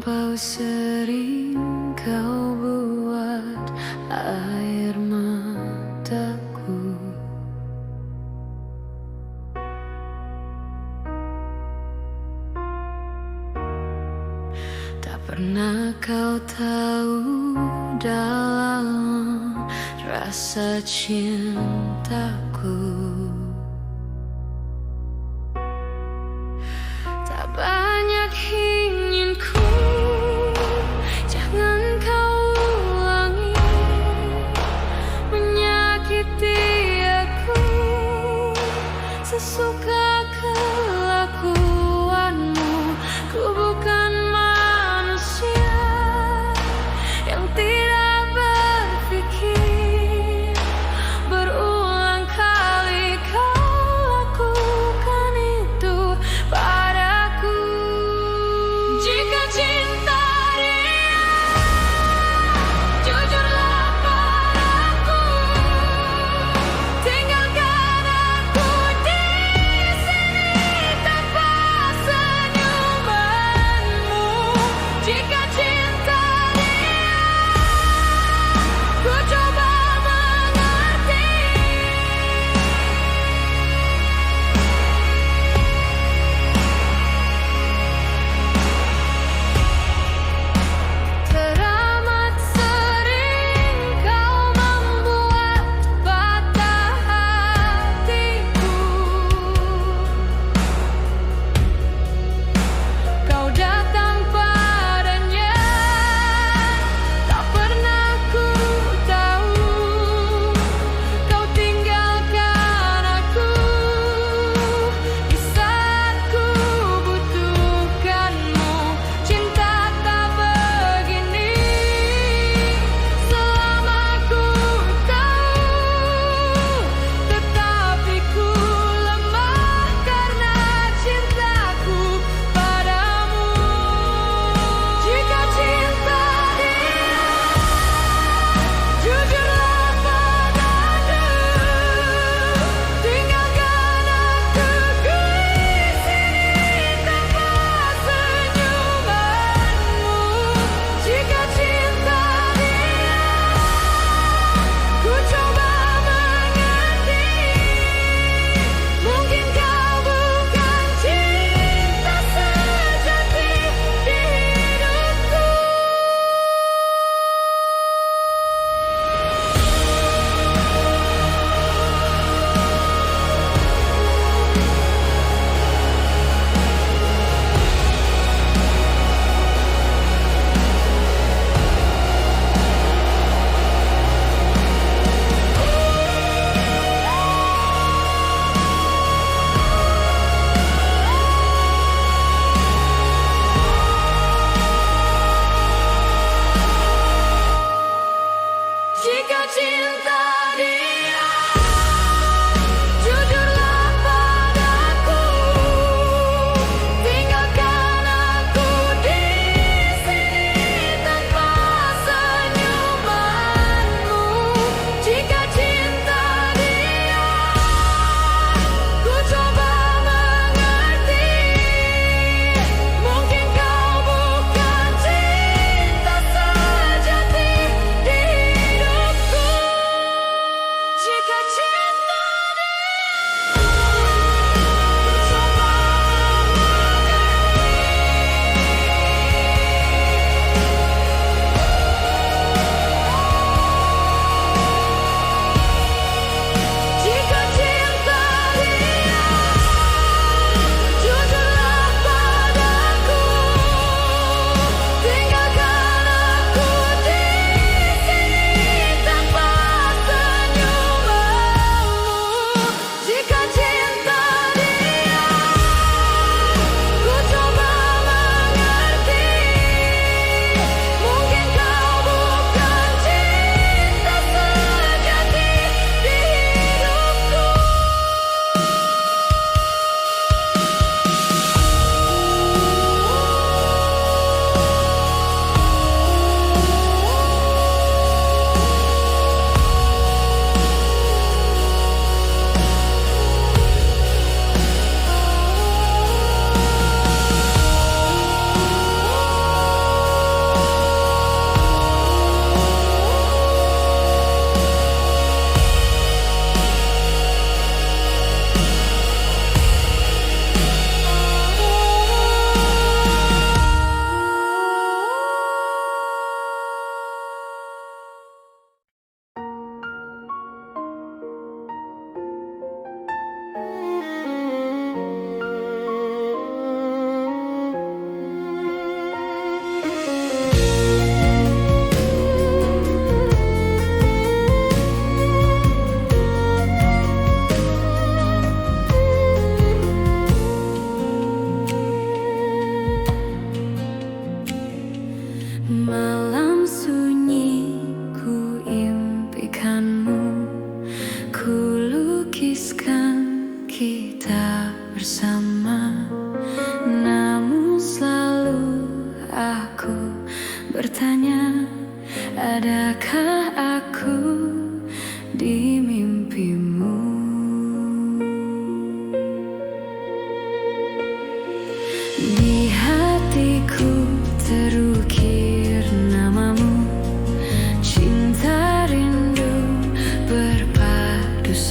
Terlampau sering kau buat air mataku. Tak pernah kau tahu dalam rasa cintaku. Tak banyak ingin ku, jangan kau ulangi menyakiti aku. Sesuka kelakuanmu, ku bukan manusia yang tidak berpikir. Berulang kali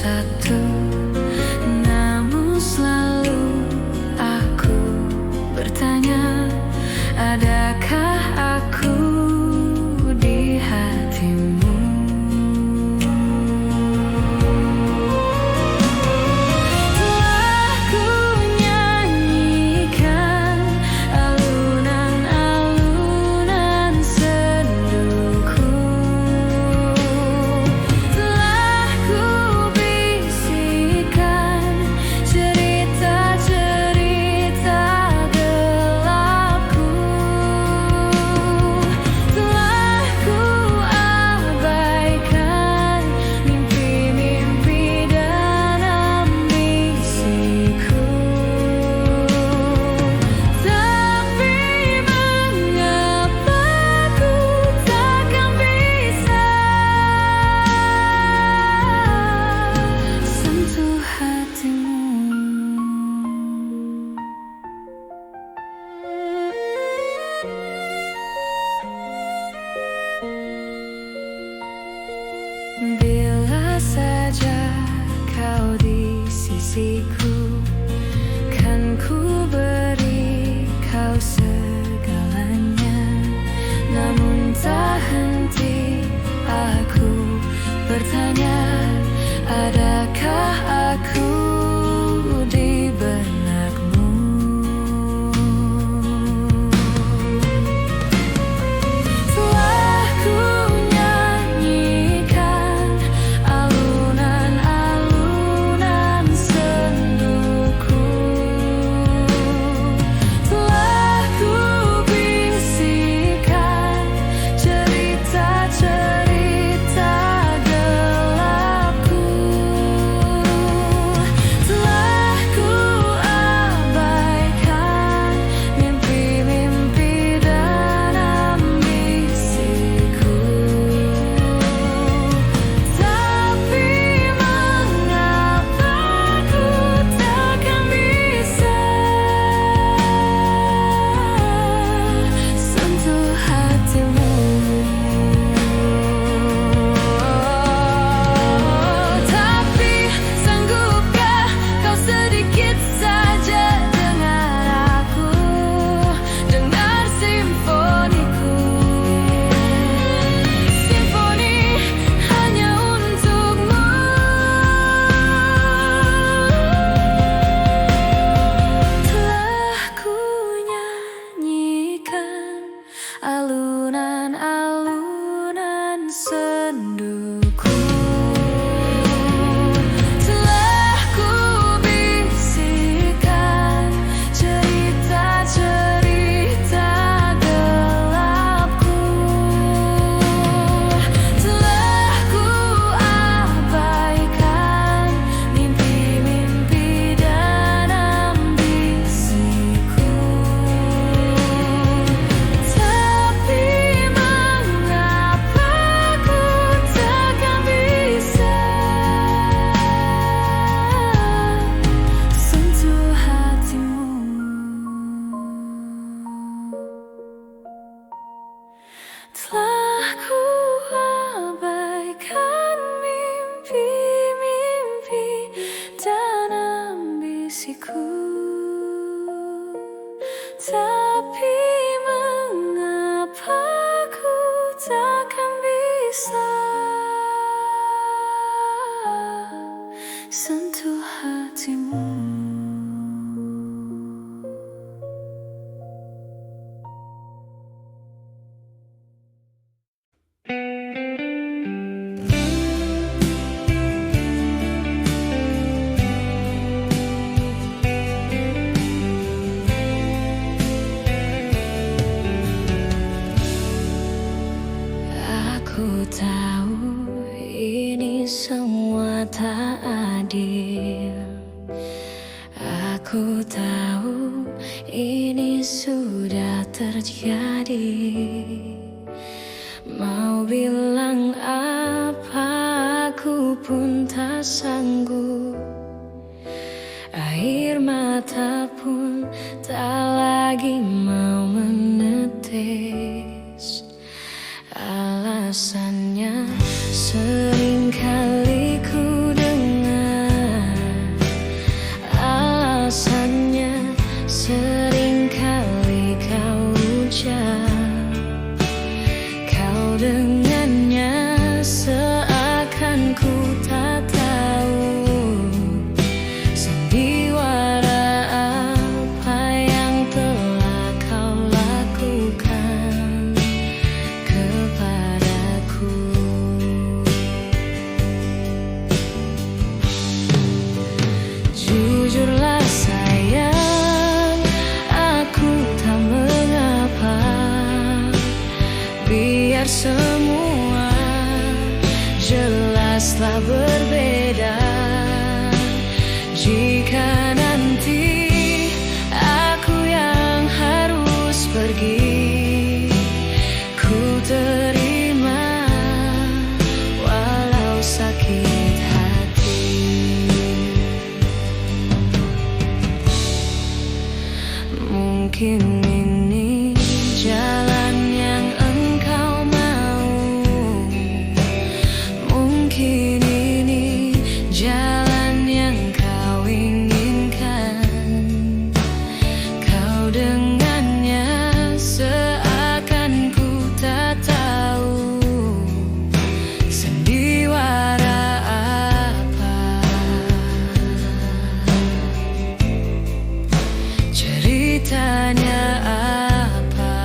satu, namun selalu aku bertanya, adakah aku di hatimu? Telah ku nyanyikan alunan-alunan senduku, telah ku bisikan cerita-cerita gelapku, telah ku abaikan mimpi-mimpi dan ambisiku. Tapi mengapa ku takkan bisa sentuh hatimu? Bila saja kau di sisiku, kan ku beri kau segalanya. Namun tak henti aku bertanya, adakah aku di benakmu? Telah ku nyanyikan alunan-alunan senduku, telah ku bisikan cerita-cerita gelapku, telah ku abaikan mimpi-mimpi dan ambisiku. Tapi mengapa ku takkan bisa sentuh hatimu? Tapi sanggupkah kau sedikit saja dengar aku, dengar simfoniku, simfoni hanya untukmu. Telah ku nyanyikan alunan-alunan senduku, telah ku bisikan cerita-cerita gelapku, telah ku abaikan mimpi-mimpi dan ambisiku. Tapi mengapa ku takkan bisa sentuh hatimu? Telah ku abaikan mimpi-mimpi dan ambisiku. Tapi mengapa ku takkan bisa sentuh hatimu? Aku tahu ini semua tak adil. Aku tahu ini sudah terjadi. Mau bilang apa aku pun tak sanggup. Air mata pun tak lagi mau menetes. Alasannya seringkali ku dengar semua jelaslah berbeda. Jika nanti aku yang harus pergi, ku terima walau sakit hati. Mungkin ini jalan yang engkau mau, mungkin ini jalan yang kau inginkan. Kau dengannya seakan ku tak tahu sandiwara apa, ceritanya apa.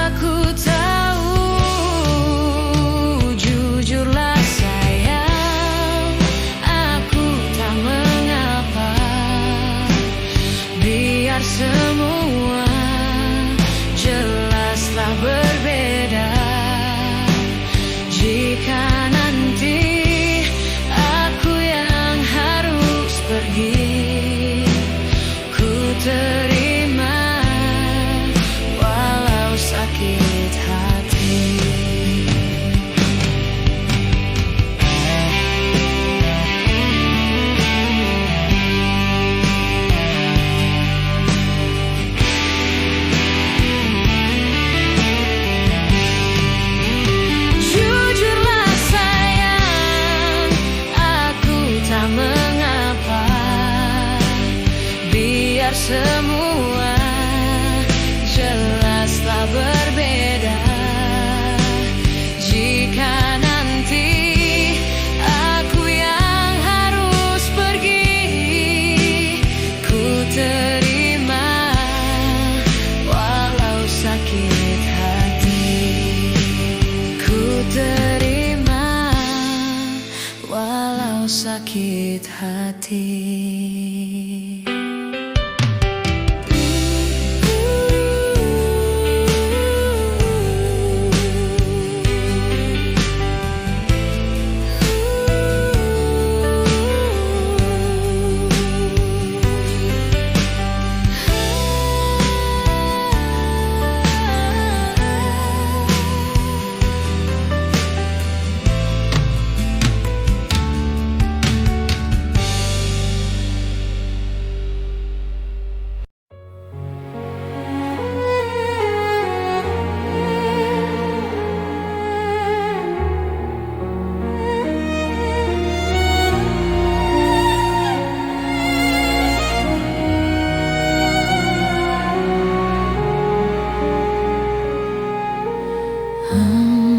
Aku tahu, jujurlah sayang, aku tak mengapa. Biar semua jelaslah berbeda. Jika nanti aku yang harus pergi, ku terima walau sakit hati. Jujurlah sayang, aku tak mengapa. Biar semua jelaslah berbeda. Jika nanti aku yang harus pergi, ku terima walau sakit hati. Ku terima walau sakit hati.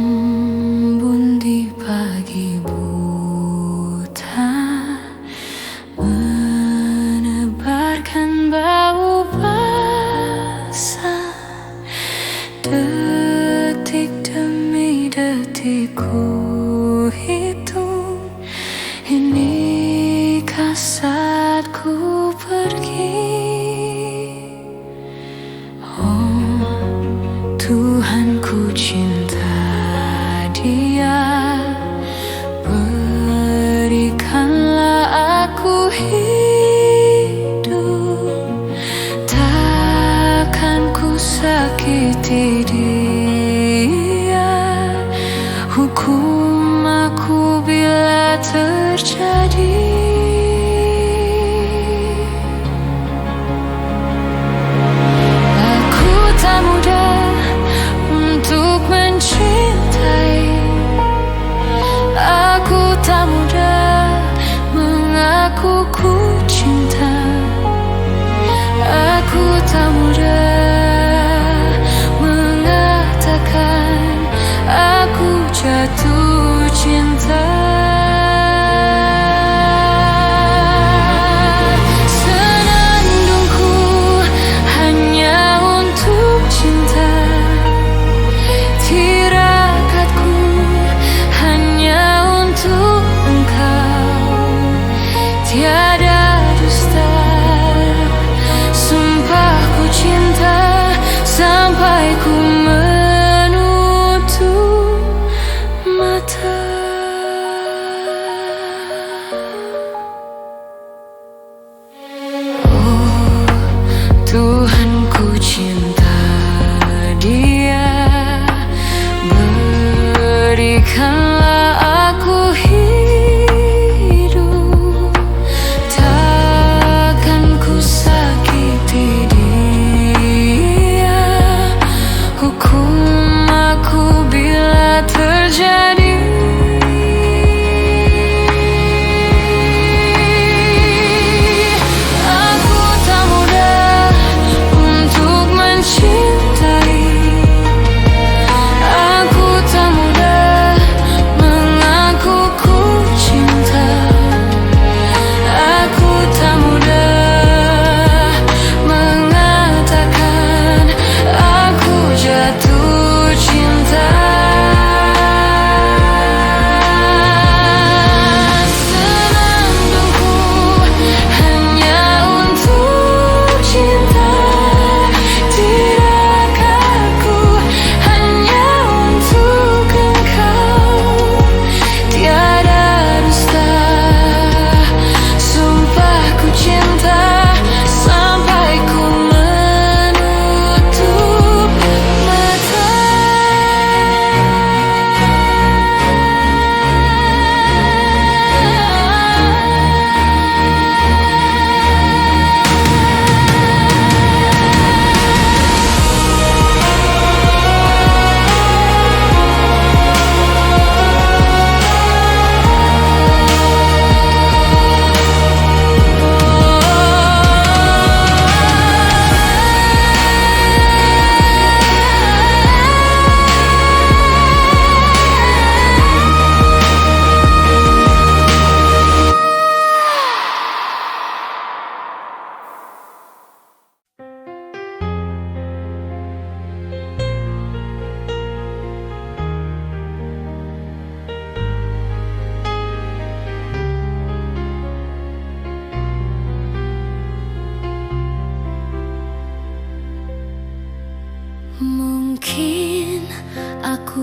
Embun di pagi buta, menebarkan bau basah. Detik demi detik ku hitung, inikah saatku pergi? Oh Tuhan, ku cinta Dia, berikanlah aku hidup. Takkan ku sakiti Dia, hukum aku bila terjadi. Aku tak mudah untuk mencintai, aku tak mudah mengaku ku cinta, aku tak mudah mengatakan aku jatuh cinta. Senandungku hanya untuk cinta, tirakatku hanya untuk engkau. Tiada dusta, sumpahku cinta.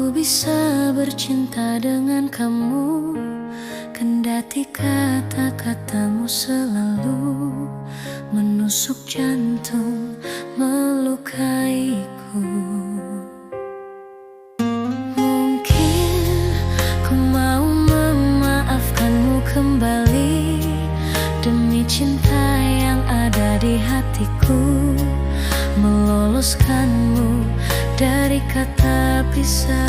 Ku bisa bercinta dengan kamu, kendati kata-katamu selalu menusuk jantung, melukaiku. Mungkin ku mau memaafkanmu kembali demi cinta yang ada di hatiku, meloloskanmu dari kata pisah.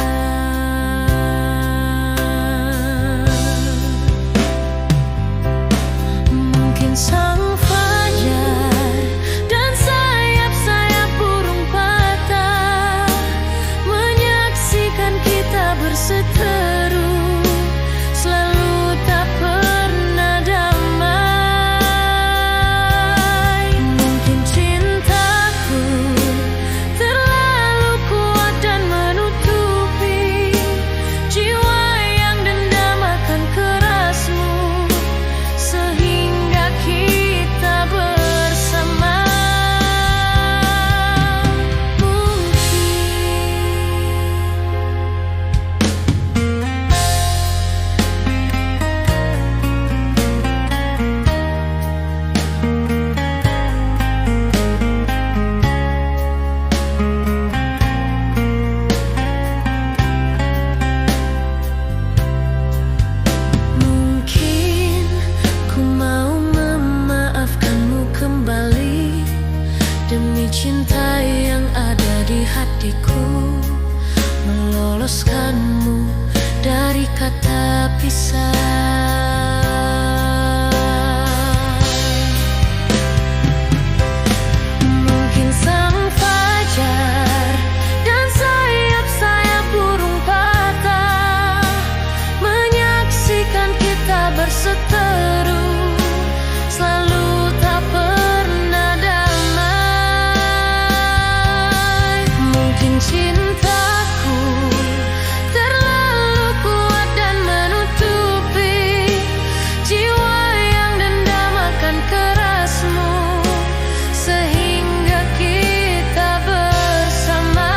Mungkin sang fajar dan sayap-sayap burung patah menyaksikan kita berseteru, selalu tak pernah damai. Mungkin cintaku terlalu kuat dan menutupi jiwa yang dendam akan kerasmu, sehingga kita bersama. Mungkin ku mau memaafkanmu kembali demi cinta yang ada di hatiku, meloloskanmu dari kata pisah. Mungkin sang fajar dan sayap-sayap burung patah menyaksikan kita berseteru, selalu tak pernah damai. Mungkin cintaku terlalu kuat dan menutupi jiwa yang dendam akan kerasmu, sehingga kita bersama.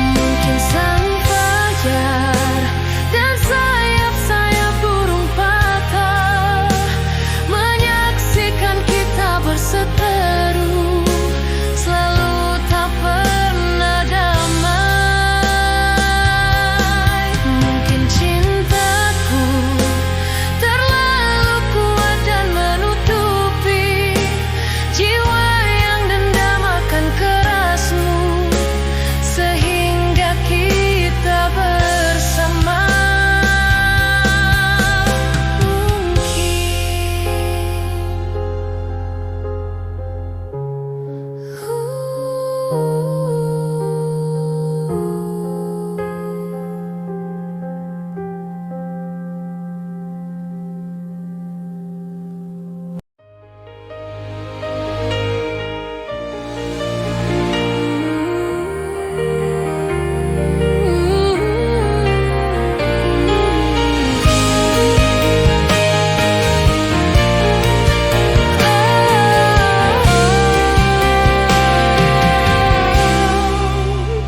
Mungkin sang fajar dan sayap-sayap burung patah menyaksikan kita berseteru, selalu tak pernah damai. Mungkin cintaku terlalu kuat dan menutupi jiwa yang dendam akan kerasmu, sehingga kita bersama.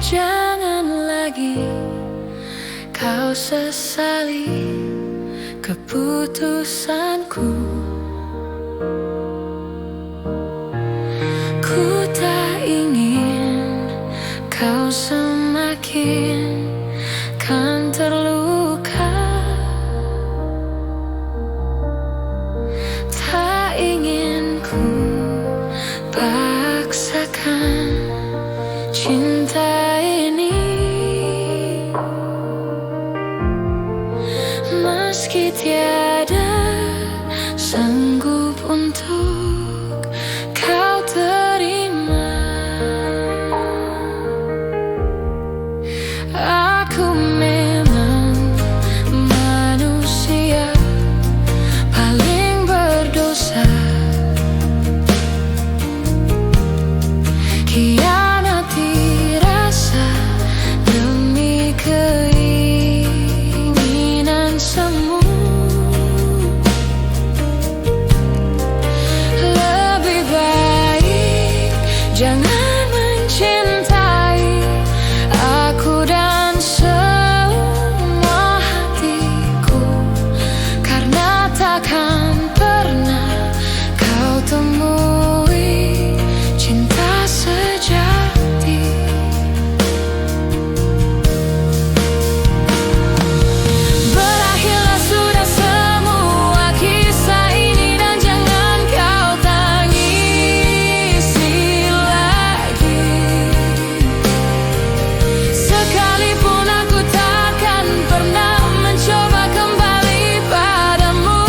Jangan lagi kau sesali keputusanku. Ku tak ingin kau semakin kan terluka. takkan pernah kau temui cinta sejati. Berakhirlah sudah semua kisah ini dan jangan kau tangisi lagi. Sekalipun aku takkan pernah mencoba kembali padamu.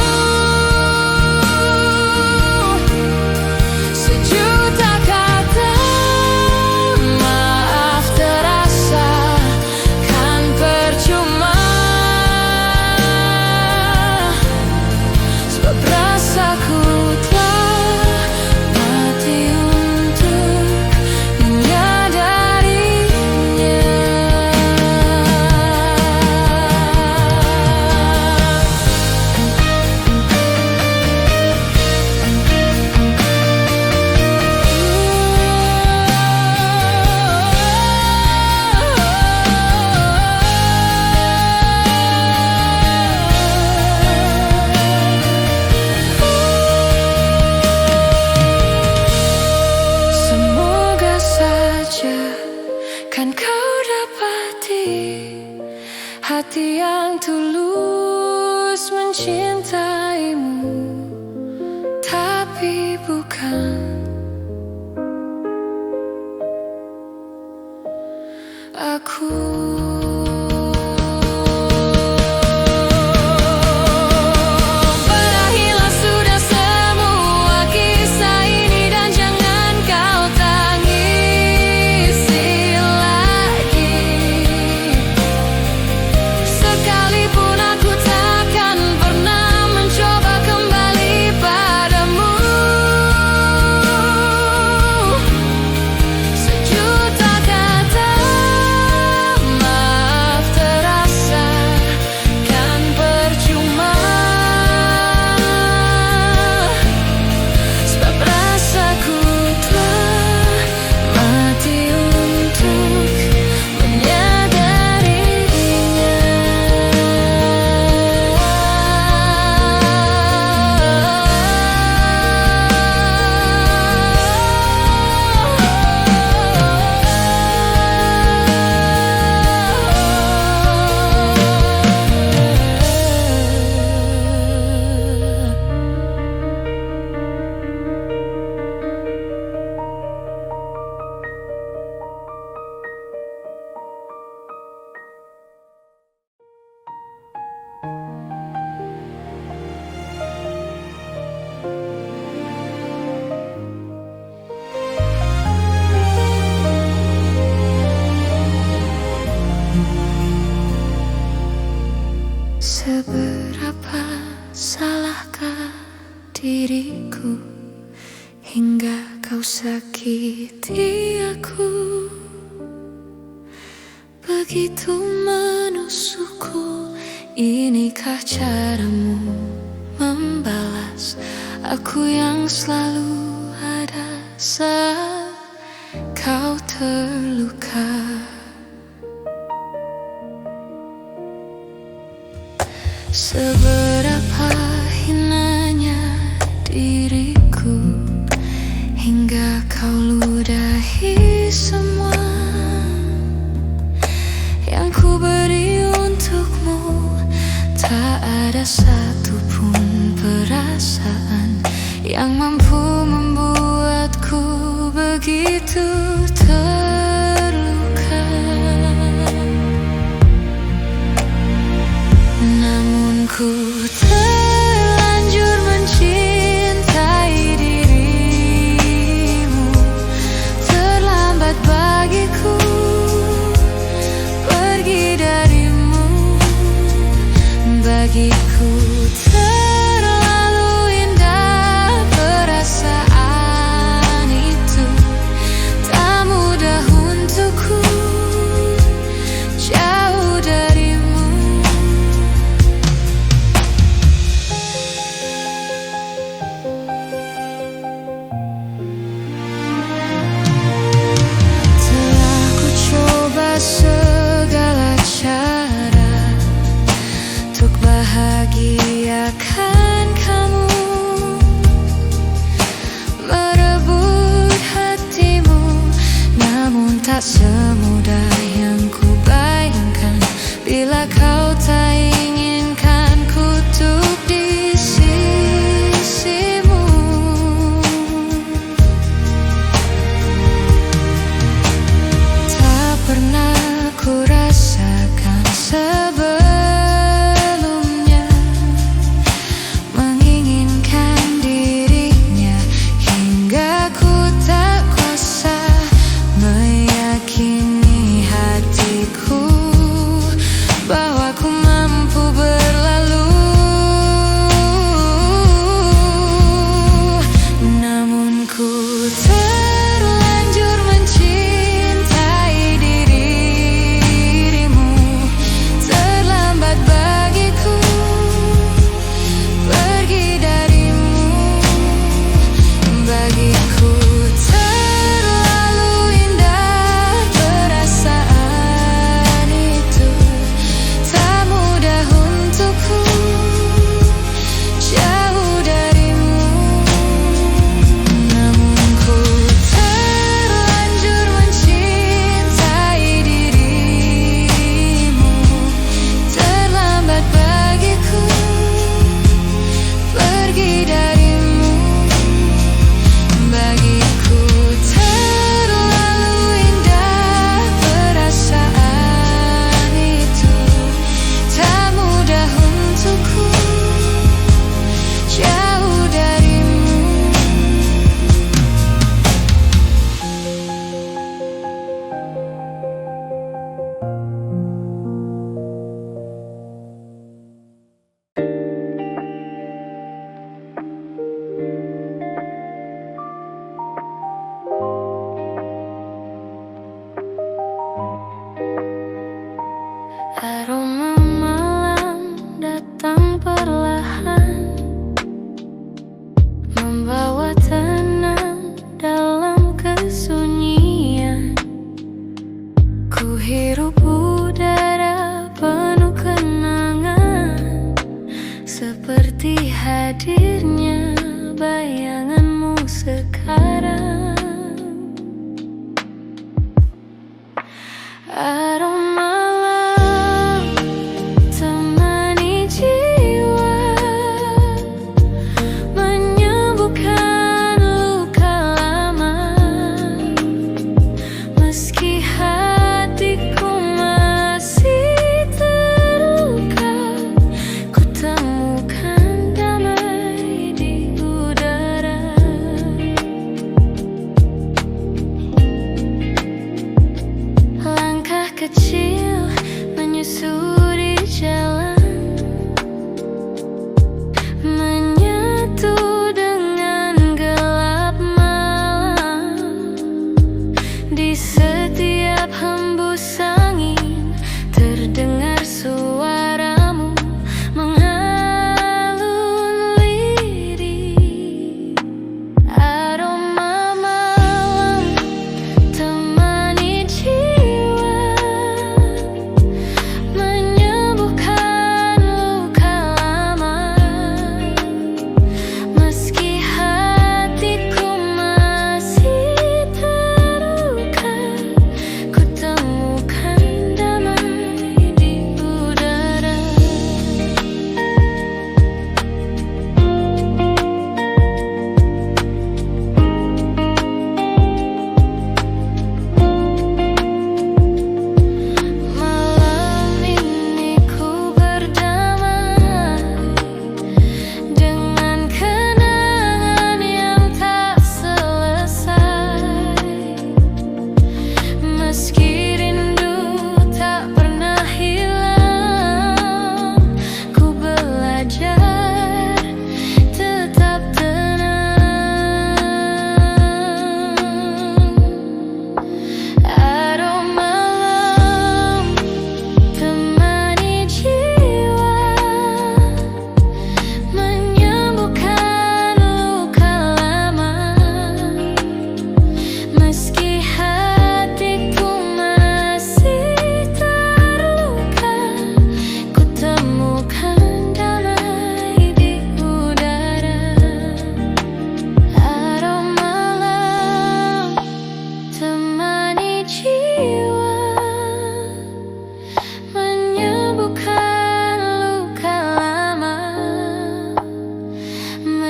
Sejuta kata maaf terasa kan percuma, sebab rasaku telah mati untuk menyadarinya. Semoga saja kan kau dapati hati yang tulus mencintaimu, tapi bukan aku. Berakhirlah sudah semua kisah ini dan jangan kau tangisi lagi. Sekalipun aku takkan pernah mencoba kembali padamu. Sejuta kata maaf terasa kan percuma, sebab rasaku telah mati untuk menyadarinya. Seberapa salahkah diriku hingga kau sakiti aku, begitu menusukku. Inikah caramu membalas aku yang selalu ada saat kau terluka? Seberapa hinanya diriku hingga kau ludahi semua yang ku beri untukmu. Tak ada satupun perasaan yang mampu membuatku begitu terluka. Namun ku terlanjur mencintai dirimu. Terlambat bagiku pergi darimu. Bagiku terlalu indah perasaan itu, tak mudah tak semudah yang ku bayangkan. Bila kau tak inginkan ku untuk di sisimu, tak pernah ku rasakan sebelumnya menginginkan dirinya, hingga ku tak kuasa meyakini hatiku bahwa ku mampu berlalu. Namun ku terlanjur mencintai dirimu. Terlambat bagiku pergi darimu. Bagiku terlalu indah perasaan itu. Tak mudah untukku jauh darimu. Namun ku terlanjur mencintai dirimu. Terlambat bagiku pergi darimu. Bagiku terlalu indah perasaan itu. Tak mudah untukku jauh darimu. Aroma malam datang perlahan, membawa tenang dalam kesunyian. Ku hirup udara penuh kenangan, seperti hadirnya bayanganmu sekarang. Aroma malam temani jiwa, menyembuhkan luka lama. Meski hatiku masih terluka, ku temukan damai di udara. Langkah kecil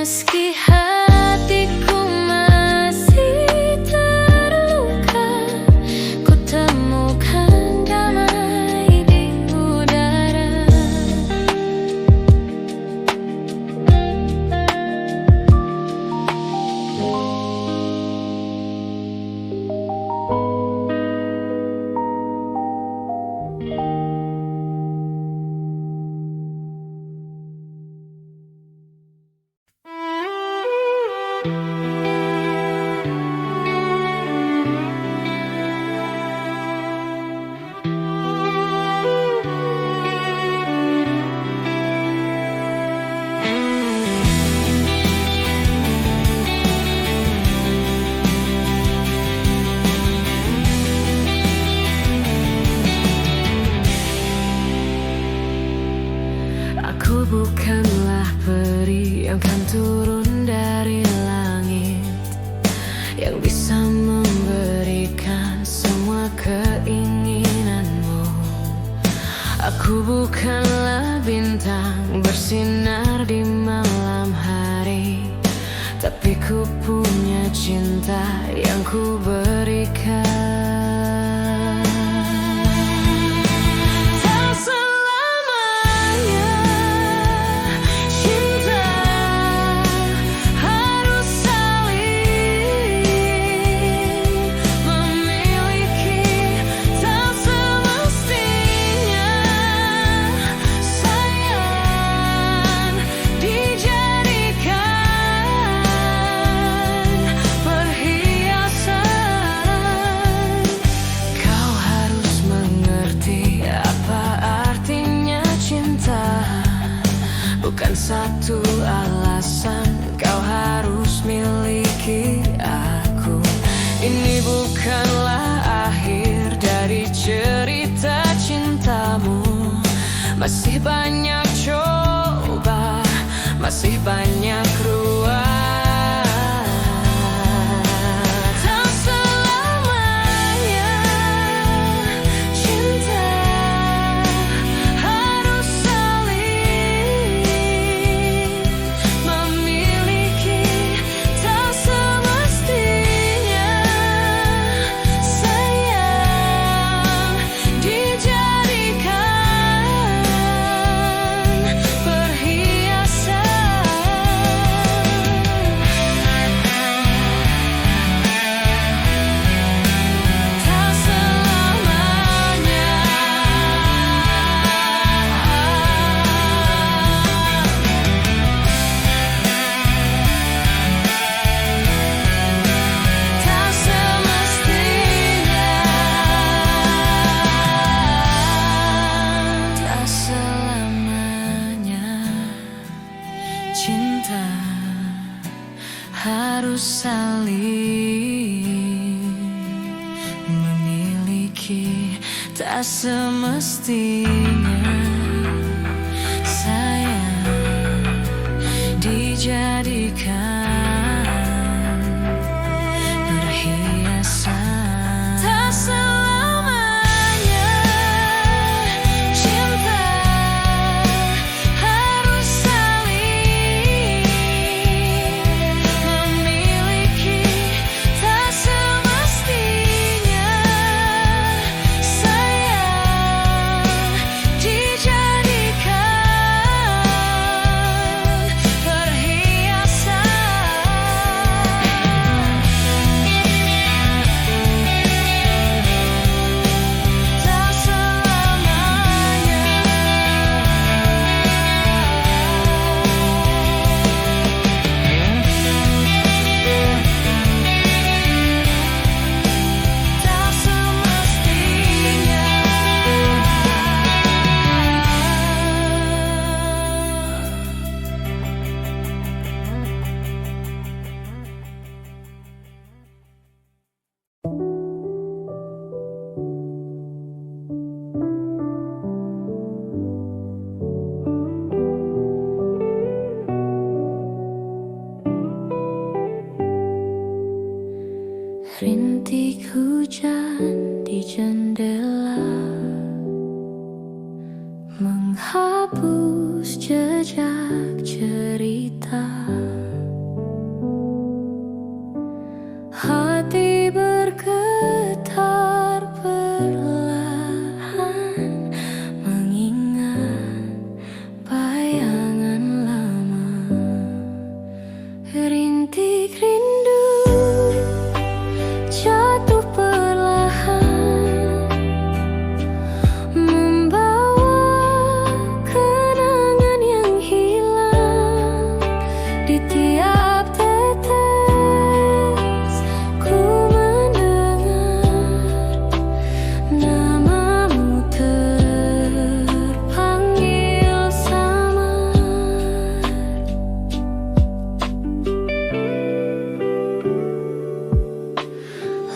Meski hatiku masih terluka, ku temukan damai di udara. Aku bukanlah peri yang kan turun dari langit, yang bisa memberikan semua keinginanmu. Aku bukanlah bintang bersinar di malam hari, tapi ku punya cinta yang ku berikan. Bukan satu alasan kau harus miliki aku. Ini bukanlah akhir dari cerita cintamu. Masih banyak coba, masih banyak ruang. Cinta harus saling memiliki, tak semestinya sayang dijadikan perhiasan. Tak selamanya cinta harus saling memiliki, tak semestinya sayang dijadikan perhiasan. Tak selamanya. Tak semestinya. Rintik hujan di jendela menghapus jejak cerita. Rintik rindu jatuh perlahan, membawa kenangan yang hilang. Di tiap tetes ku mendengar namamu terpanggil samar.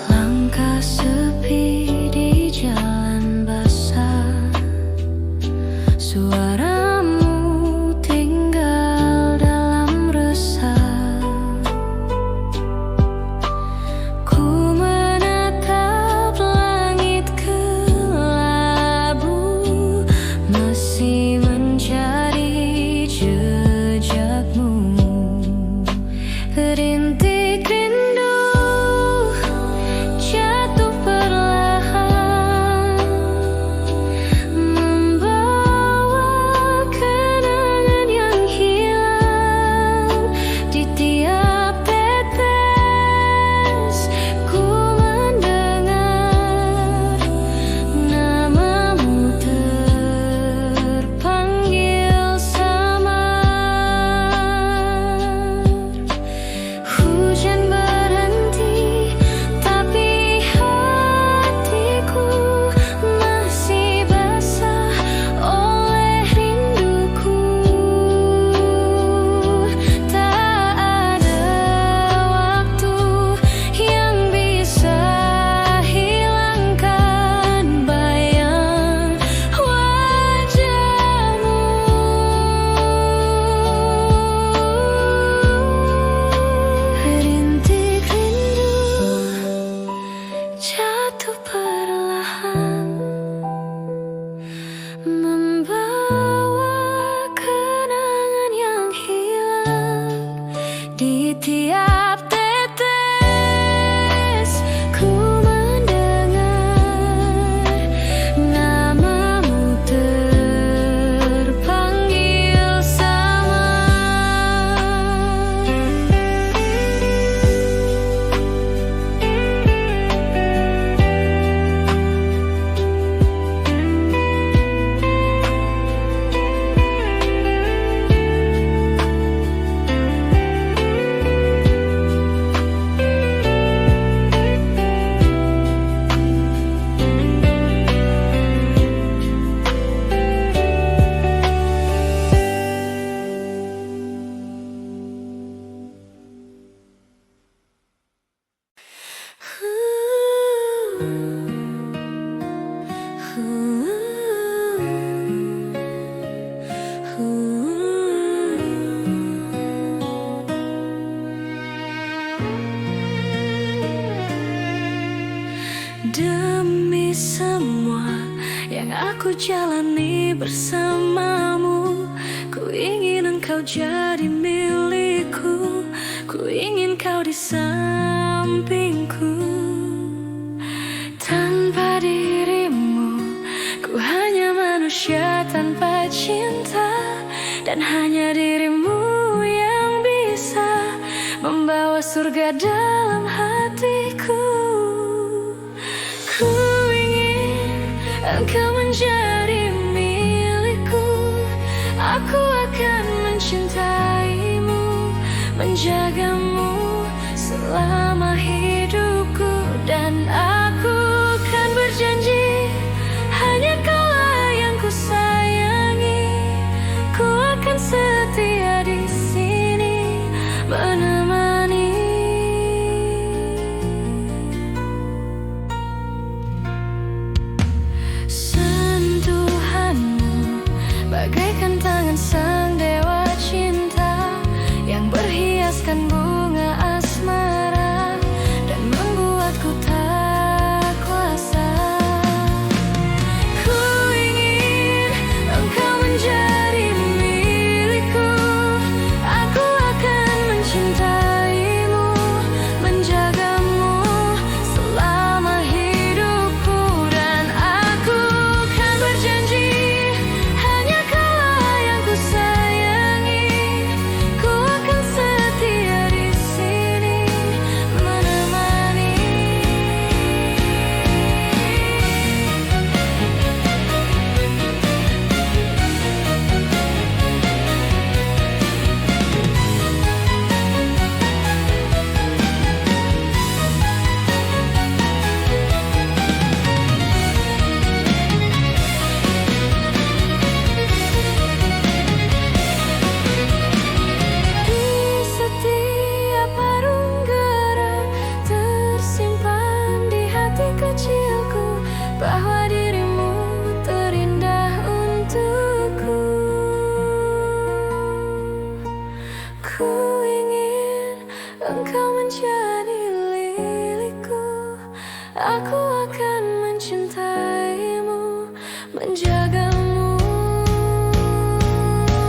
Langkah sepi di jalan basah, suaramu tinggal dalam resah. Ku menatap langit kelabu, masih mencari jejakmu. Rintik rindu jatuh perlahan, membawa kenangan yang hilang. Di tiap tetes ku mendengar namamu terpanggil samar. Hujan berhenti, tapi hatiku masih basah oleh rinduku. Tak ada waktu yang bisa hilangkan bayang wajahmu. Rintik rindu jatuh perlahan, membawa kenangan yang hilang. Di tiap tetes ku mendengar namamu terpanggil samar. Demi semua yang aku jalani bersamamu, ku ingin engkau jadi milikku, ku ingin kau di sampingku. Tanpa dirimu, ku hanya manusia tanpa cinta, dan hanya dirimu yang bisa membawa surga dalam hatiku. Ku ingin engkau menjadi milikku, aku akan mencintaimu, menjagamu selama hidupku. Dan aku kan berjanji, hanya kaulah yang ku sayangi. Ku akan setia di sini menemani. Sentuhanmu bagaikan tangan sang dewa cinta yang berhiaskan bunga asmara dan membuatku tak Aku akan mencintaimu, menjagamu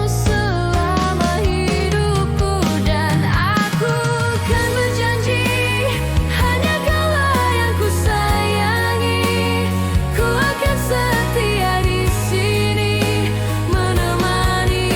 selama hidupku. Dan aku kan berjanji, hanya kaulah yang ku sayangi. Ku akan setia di sini menemani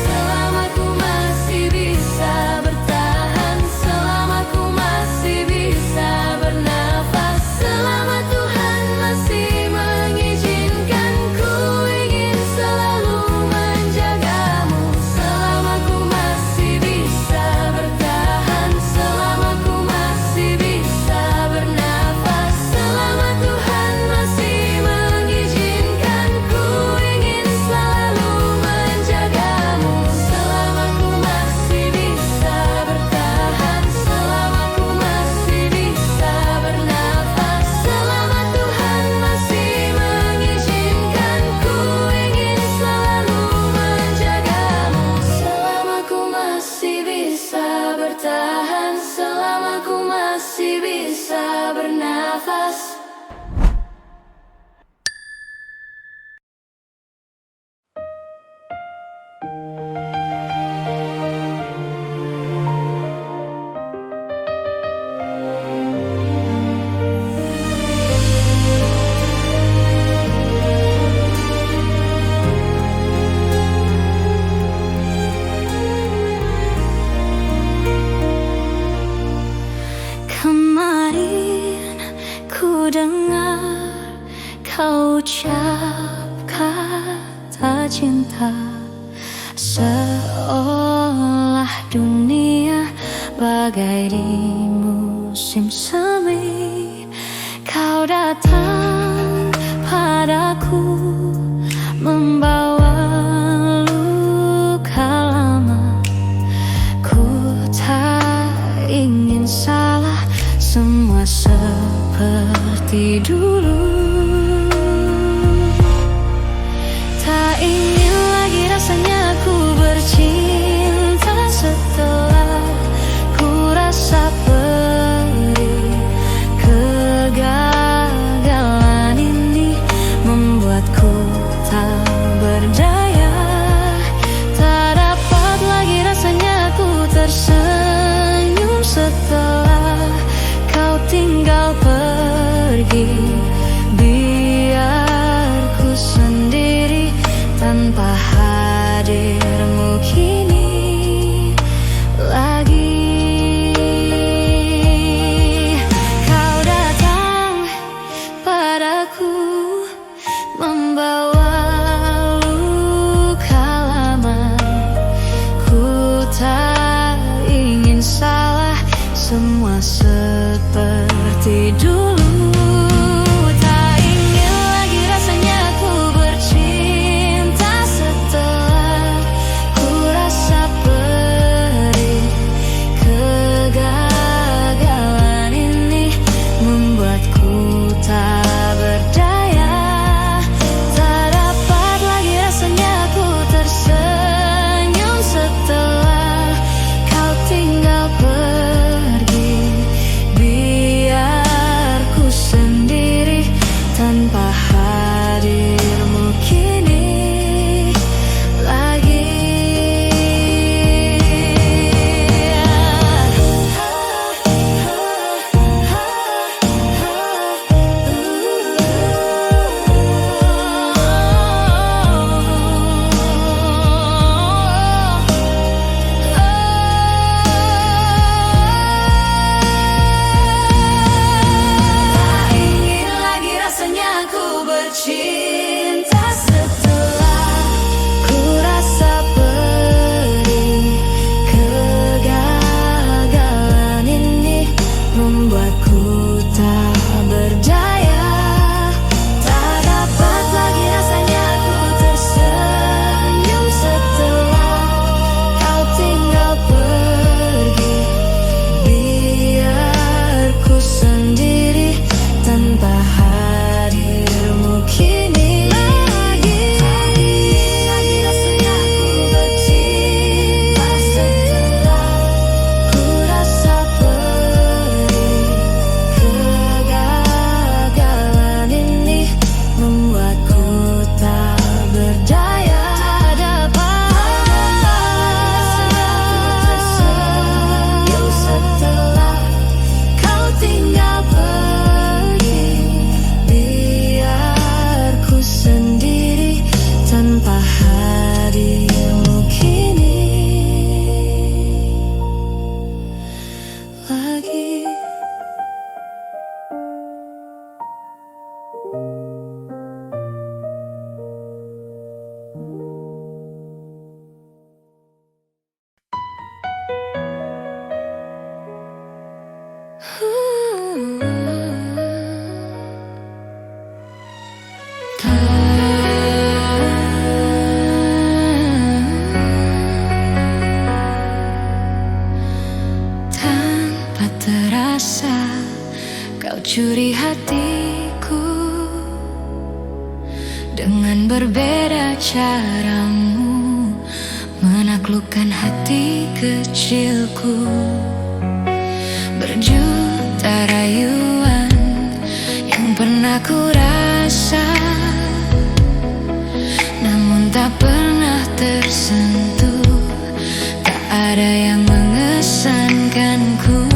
selama ku masih bisa bertahan, selama ku masih bisa bernafas, selama Tuhan masih mengizinkan. Ku ingin selalu menjagamu, selama ku masih bisa bertahan, selama ku masih bisa bernafas, selama Tuhan masih mengizinkan. Ku ingin selalu menjagamu, selama ku masih bisa bertahan, selama ku masih bisa bernafas, selama Tuhan masih mengizinkan. Ku ingin selalu menjagamu, selama ku masih bisa bertahan, selama ku masih bisa bernafas. Kemarin ku dengar kau ucap kata cinta, seolah dunia bagai di musim semi. Kau datang padaku membawa luka lama. Ku tak ingin salah, semua seperti dulu. Tak ingin lagi rasanya ku bercinta setelah ku rasa perih. Kegagalan ini membuatku tak berdaya. Tak dapat lagi rasanya ku tersenyum setelah kau tinggal pergi. Biar ku sendiri tanpa hadirmu kini lagi. Kau datang padaku membawa luka lama. Ku tak ingin salah, semua seperti dulu. Tak ingin lagi rasanya ku bercinta setelah ku rasa caramu menaklukkan hati kecilku. Berjuta rayuan yang pernah ku rasa, namun tak pernah tersentuh. Tak ada yang mengesankanku,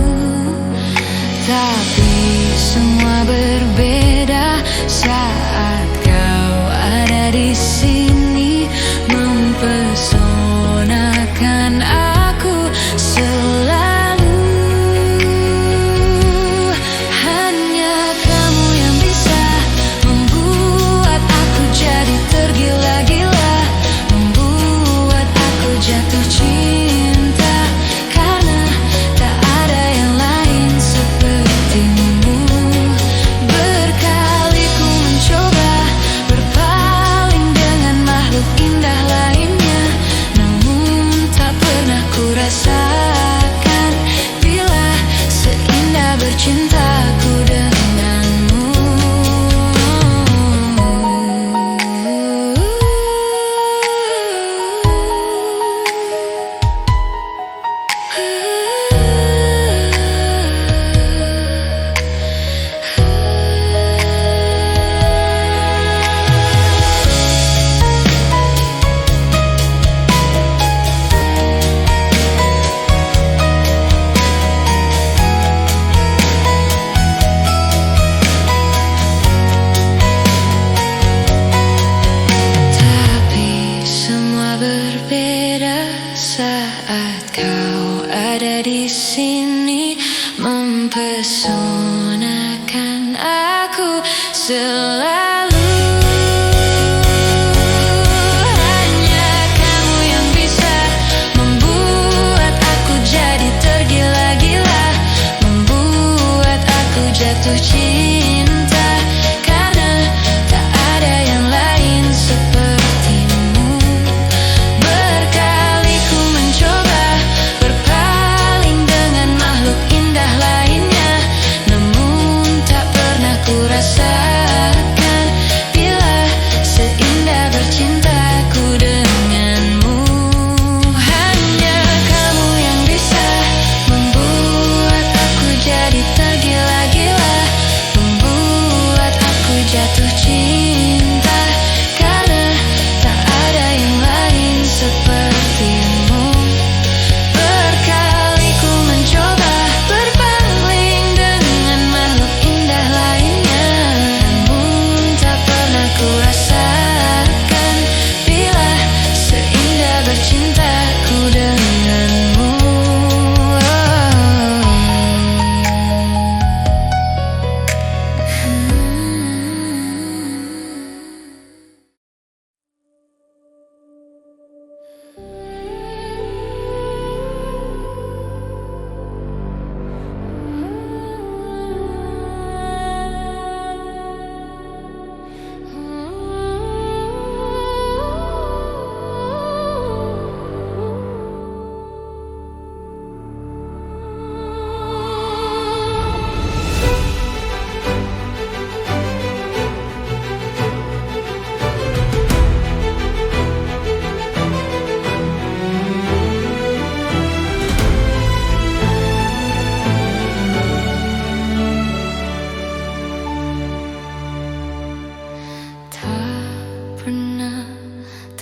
tapi semua berbeda saat kau ada di sini, mempesonakan aku selalu. Hanya kamu yang bisa membuat aku jadi tergila-gila, membuat aku jatuh cinta, karena tak ada yang lain sepertimu. Berkali ku mencoba berpaling dengan makhluk indah lainnya, namun tak pernah ku rasakan bila seindah bercintaku denganmu. Berbeda saat kau ada di sini, mempesonakan aku selalu. Hanya kamu yang bisa membuat aku jadi tergila-gila, membuat aku jatuh cinta, karena tak ada yang lain sepertimu. Berkali ku mencoba berpaling dengan makhluk indah lainnya, namun tak pernah ku rasakan bila seindah bercintaku denganmu. Hanya kamu yang bisa membuat aku jadi tergila-gila, membuat aku jatuh cinta, karena tak ada yang lain sepertimu. Berkali ku mencoba berpaling dengan makhluk indah lainnya, namun tak pernah ku rasakan bila seindah bercintaku denganmu.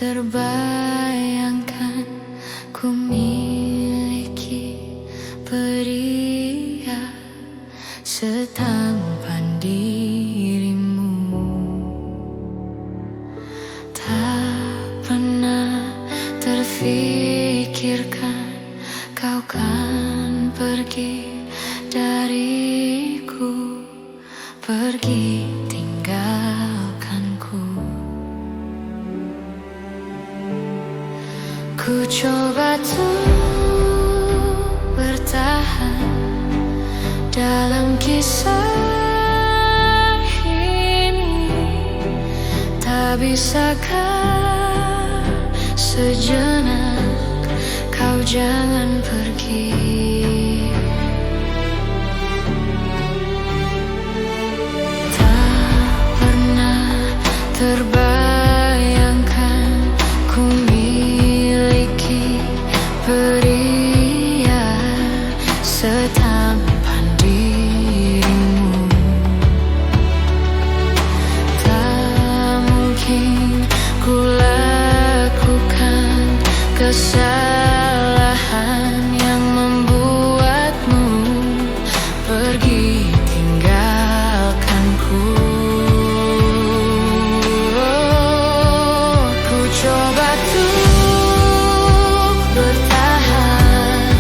Terbayangkan ku miliki pria setampan dirimu. Tak pernah terfikirkan kau kan pergi dariku, pergi tinggalkanku. Ku coba tuh bertahan dalam kisah ini, tak bisakah sejenak kau jangan pergi. Tak pernah terbayangkan kesalahan yang membuatmu pergi tinggalkanku. Ku coba untuk bertahan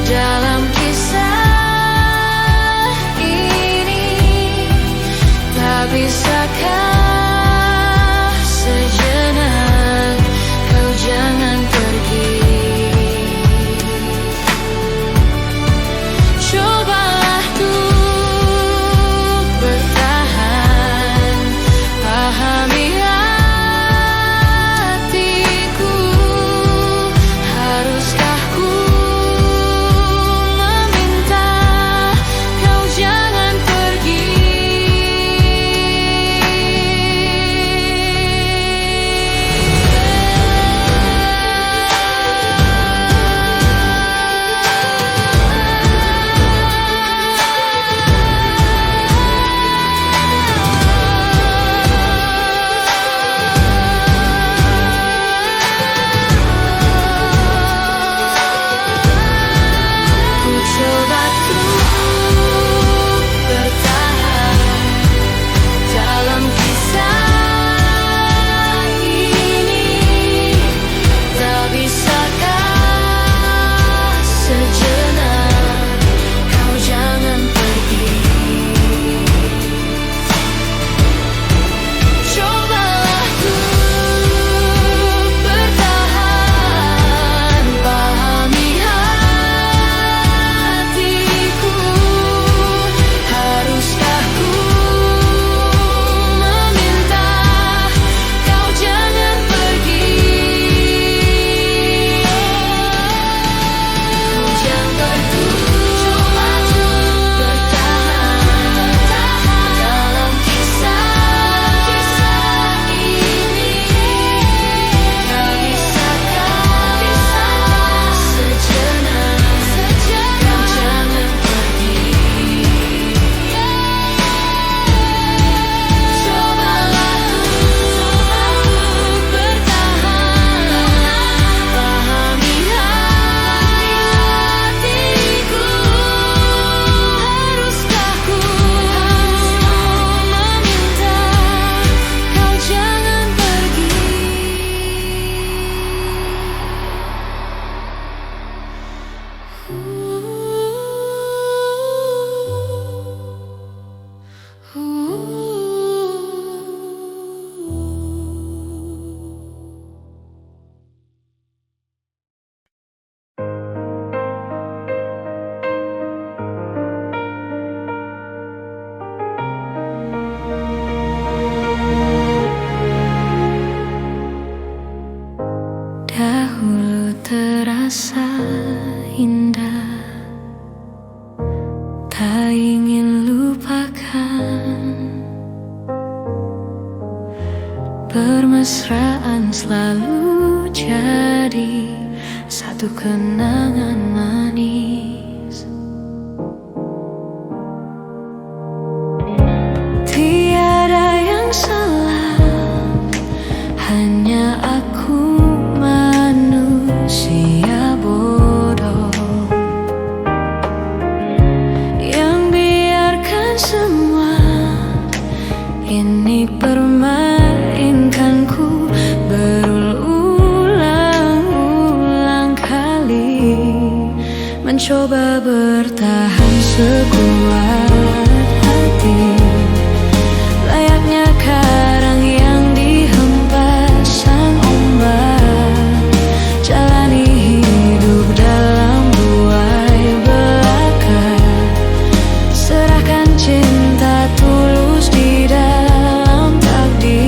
dalam kisah ini, tak bisakah sejenak kau jangan pergi. Cobalah untuk bertahan, pahami hatiku. Haruskah ku meminta kau jangan pergi. Ku coba untuk bertahan dalam kisah ini, tak bisakah sejenak kau jangan pergi. Cobalah untuk bertahan, pahami hatiku. Haruskah ku meminta kau jangan pergi. Hujan berdua bertahan dalam kisah ini, tak bisakah sejenak kau jangan pergi. Cobalah untuk bertahan, pahami hatiku. Haruskah ku meminta kau jangan pergi. Dahulu terasa indah, tak ingin lupakan. Bermesraan selalu jadi satu kenangan manis. Tiada yang salah, hanya aku manusia bodoh yang biarkan semua ini permainkanku berulang-ulang kali, mencoba bertahan sekuat hati, layaknya karang yang dihempas sang ombak, jalani hidup dalam buai belaka, serahkan cinta tulus di dalam takdir.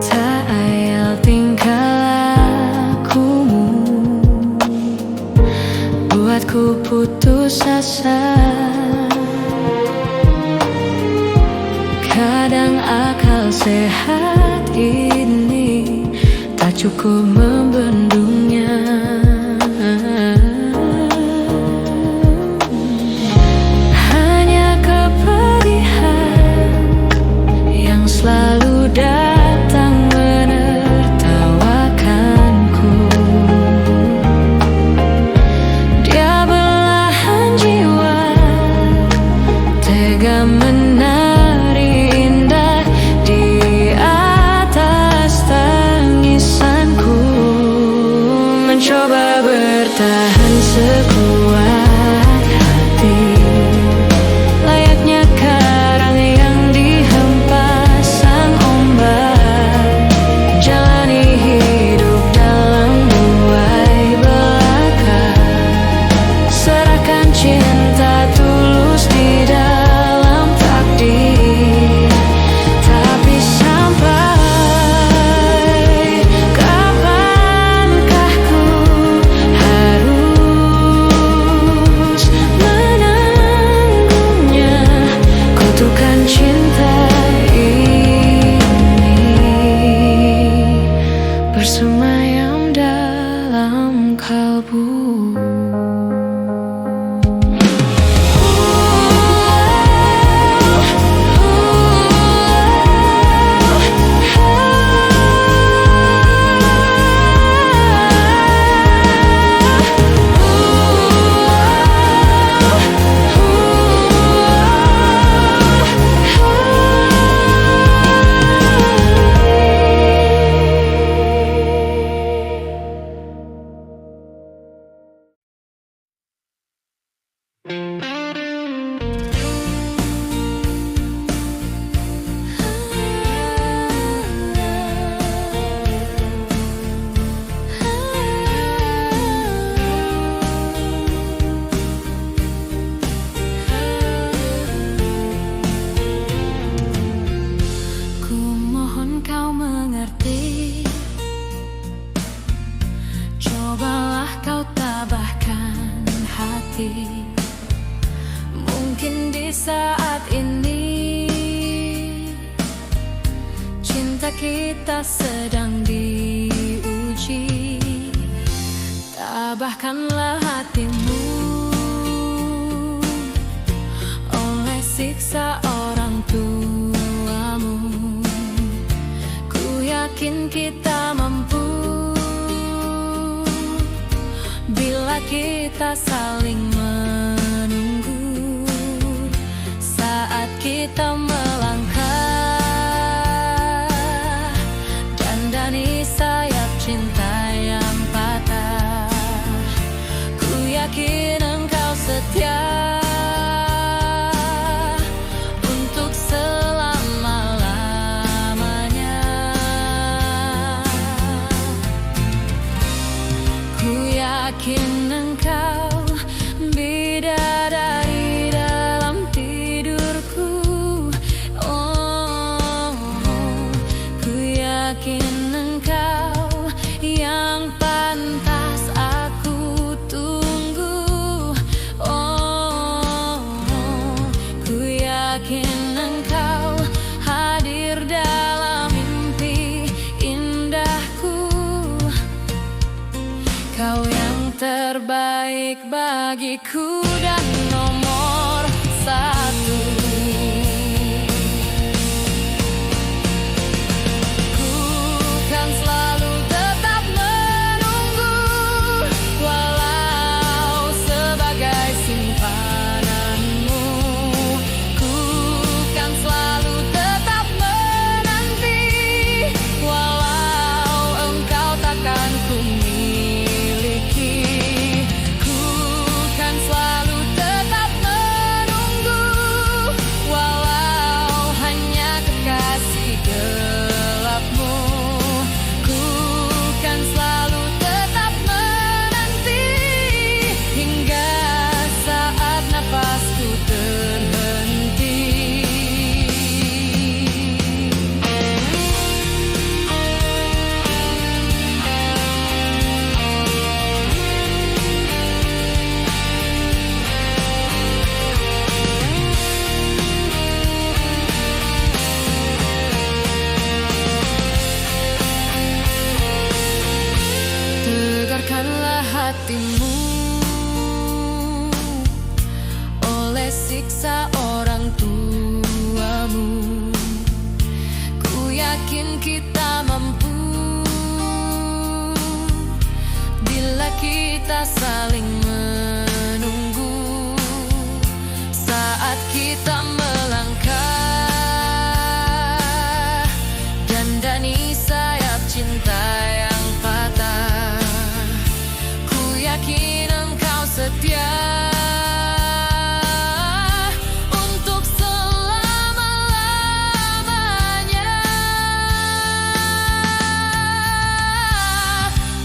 Tak ayal tingkah lakumu buatku putus asa. Kadang akal sehat ini tak cukup membendungnya. Hanya kepedihan yang selalu datang menerpa. kita sedang diuji. Tabahkanlah hatimu oleh siksa orang tuamu. Ku yakin kita mampu bila kita saling menunggu. Saat kita melangkah, dandani sayap cinta yang patah. Ku yakin engkau setia untuk selama-lamanya. Ku yakin engkau bidadari dalam tidurku. Oh, ku yakin engkau yang pantas aku tunggu. Oh, ku yakin engkau hadir dalam mimpi indahku. Kau yang terbaik bagiku dan nomor satu. Ku kan selalu tetap menunggu, walau sebagai simpananmu. Ku kan selalu tetap menanti, walau engkau takkan ku miliki. Ku kan selalu tetap menunggu, walau hanya kekasih gelapmu. Ku kan selalu tetap menanti hingga saat nafasku terhenti. Tegarkanlah hatimu oleh siksa orang tuamu. Ku yakin kita mampu bila kita saling menunggu. Saat kita melangkah, dandani sayap cinta yang patah. Ku yakin engkau setia untuk selama-lamanya.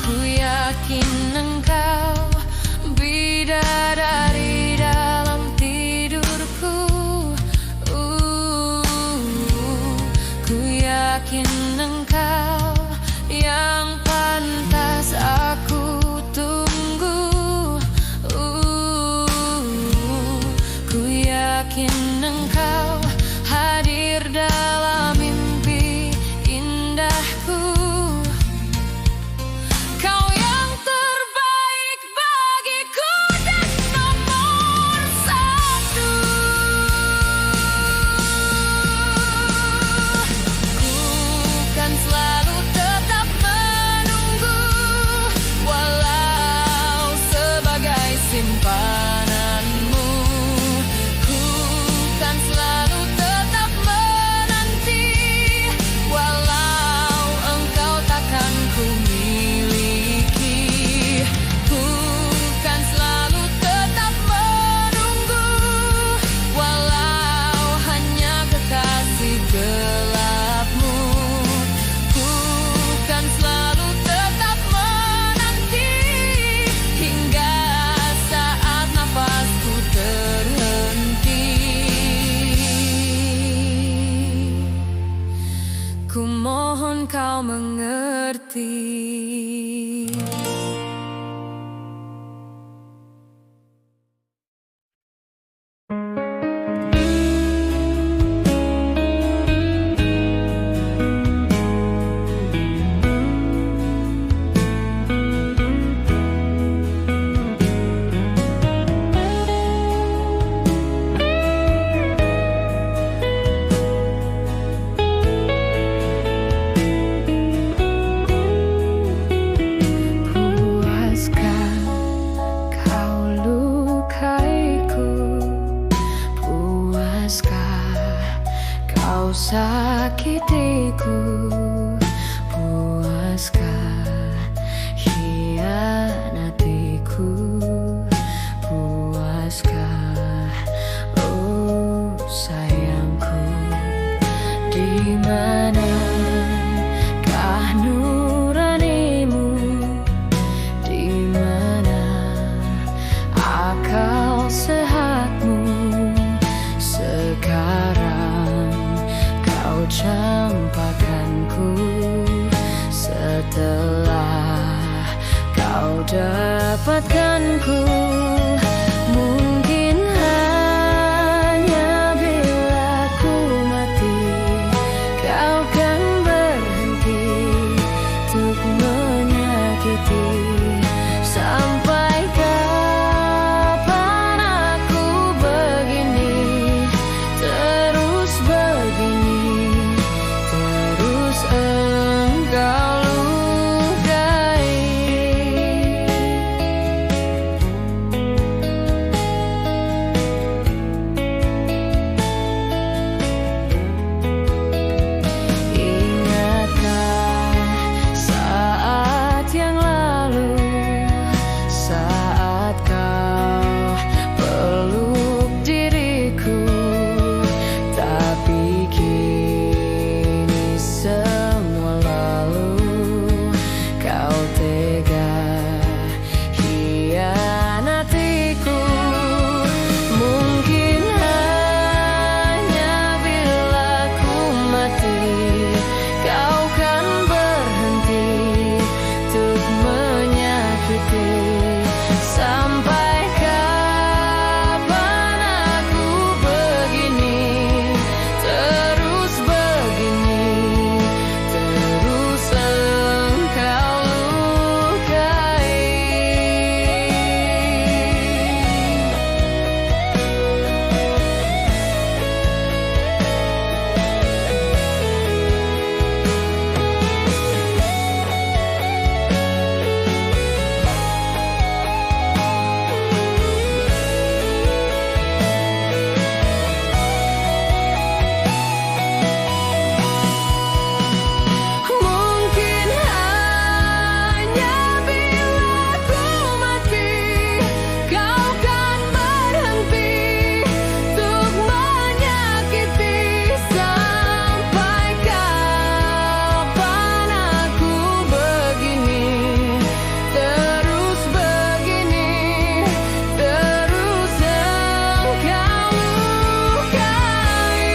Ku yakin engkau bidadari dalam tidurku. Ku yakin engkau yang pantas aku tunggu. Ku yakin engkau hadir dalam mimpi indahku. Kau yang terbaik bagiku dan nomor satu. Ku kan selalu tetap menunggu, walau sebagai simpananmu. Ku kan selalu tetap menanti, walau engkau takkan ku miliki. Ku kan selalu tetap menunggu, walau hanya kekasih gelapmu. Ku kan selalu tetap menanti hingga saat nafasku terhenti. Ku mohon kau mengerti. telah kau dapatkanku. Mungkin hanya bila ku mati kau kan berhenti untuk menyakiti. Sampai kapan aku begini, terus begini, terus engkau lukai. Ingatkah saat yang lalu, saat kau peluk diriku, tapi kini semua lalu. Kau tega hianatiku. Mungkin hanya bila ku mati kau kan berhenti untuk menyakiti. Sampai kapan aku begini, terus begini, terus engkau lukai. Mungkin hanya bila ku mati kau kan berhenti untuk menyakiti. Sampai kapan aku begini, terus begini, terus engkau lukai.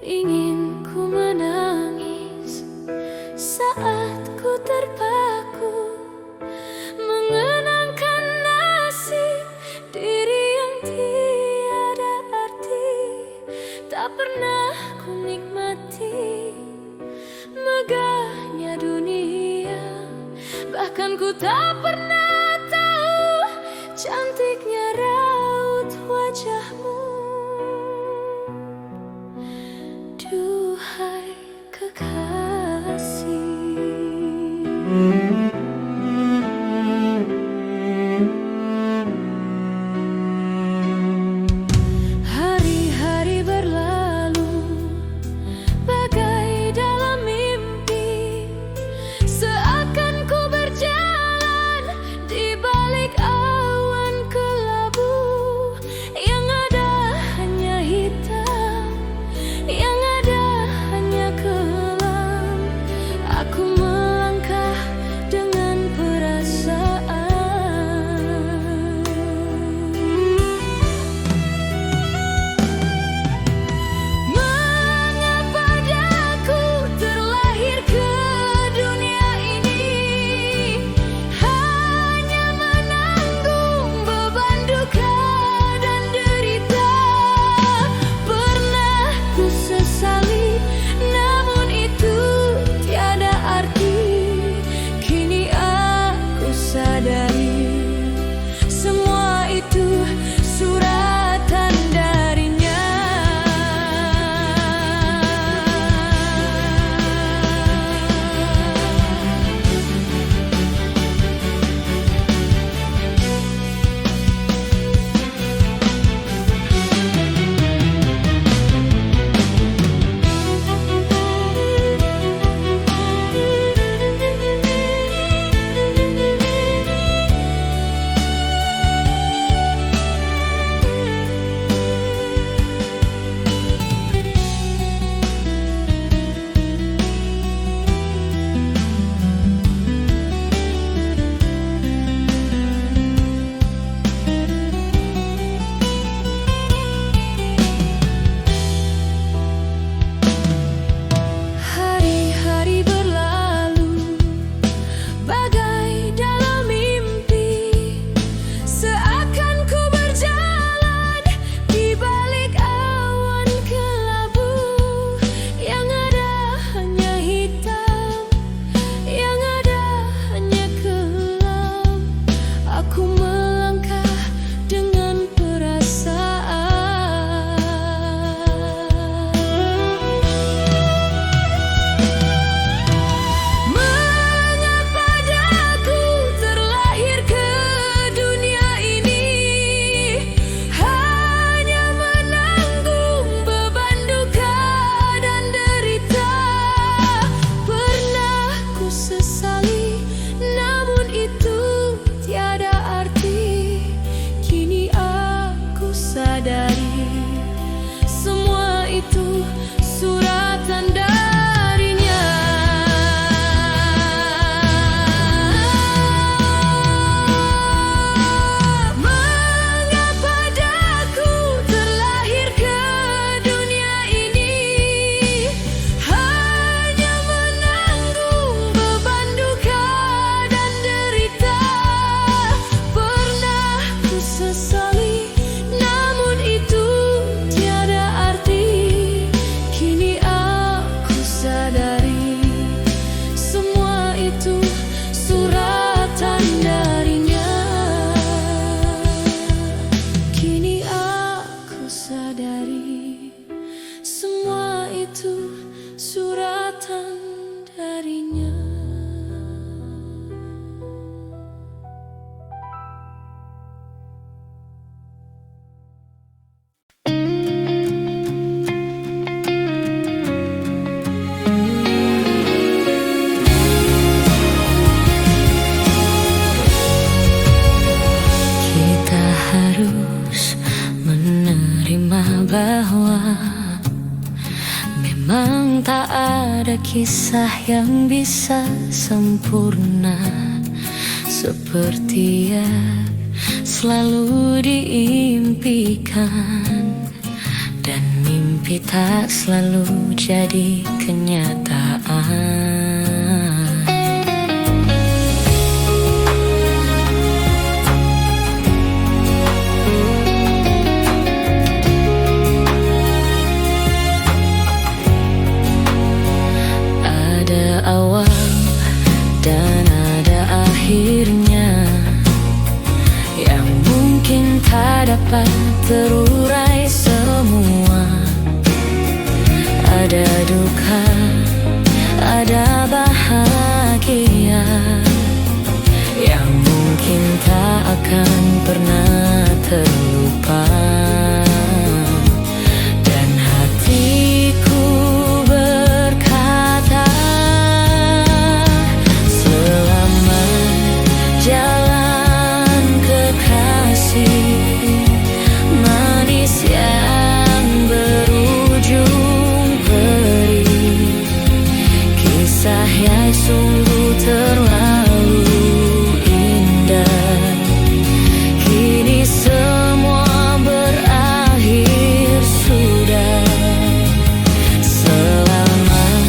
Ingin ku menangis saat ku terpaku mengenangkan nasib diri yang tiada arti. Tak pernah ku nikmati megahnya dunia, bahkan ku tak pernah tahu cantiknya raut wajahmu. Duhai kekasih, hari-hari berlalu bagai dalam mimpi, seakan ku berjalan kisah yang bisa sempurna seperti ya selalu diimpikan, dan mimpi tak selalu jadi kenyataan. Ada awal dan ada akhirnya yang mungkin tak dapat terurai semua. Ada duka, ada bahagia yang mungkin tak akan pernah terlupa. Dan hatiku berkata, selamat jalan kekasih manis yang berujung perih. Kisah yang sungguh terlalu indah, kini semua berakhir sudah. Selamat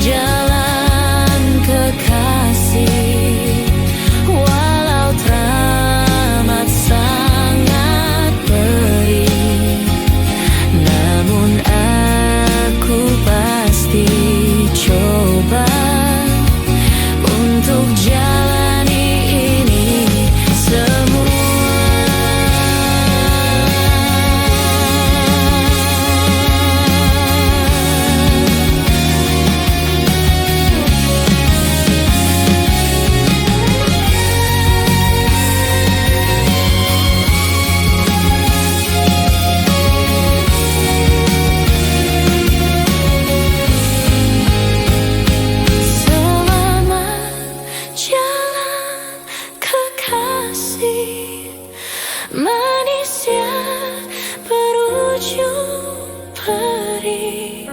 jalan kekasih, walau teramat sangat perih, namun aku pasti coba untuk jalani ini semua. Selamat jalan kekasih manis yang berujung perih.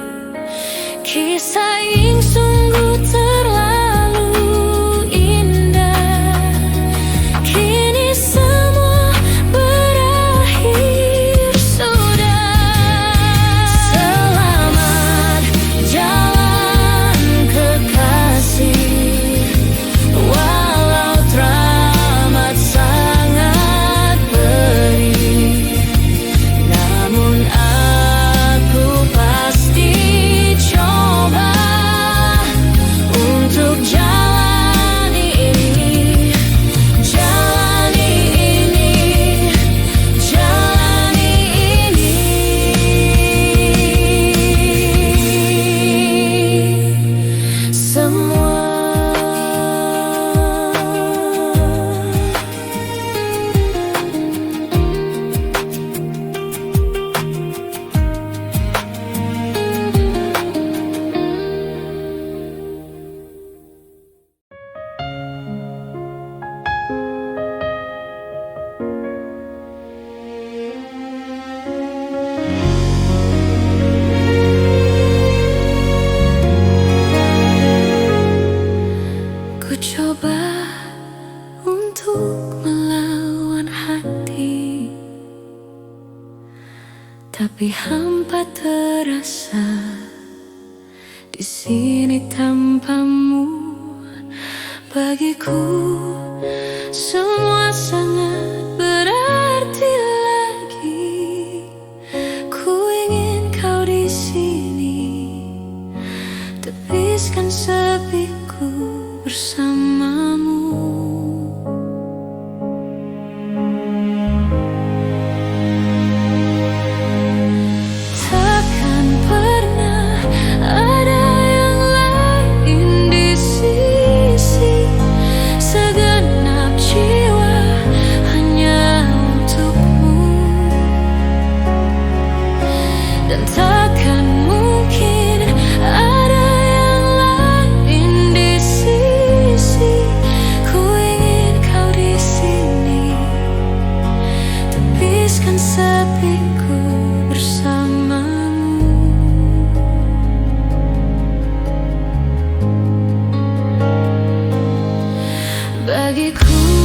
Kisah yang sungguh terlalu indah, kini semua berakhir sudah. Selamat jalan kekasih, walau teramat sangat perih, namun aku pasti coba untuk jalani ini, jalani ini, jalani ini semua. Ku coba untuk melawan hati, tapi hampa terasa di sini tanpamu. Bagiku semua sangat berarti lagi. Ku ingin kau di sini, tepiskan sepiku bersamamu. Takkan pernah ada yang lain di sisi. Segenap jiwa bagiku.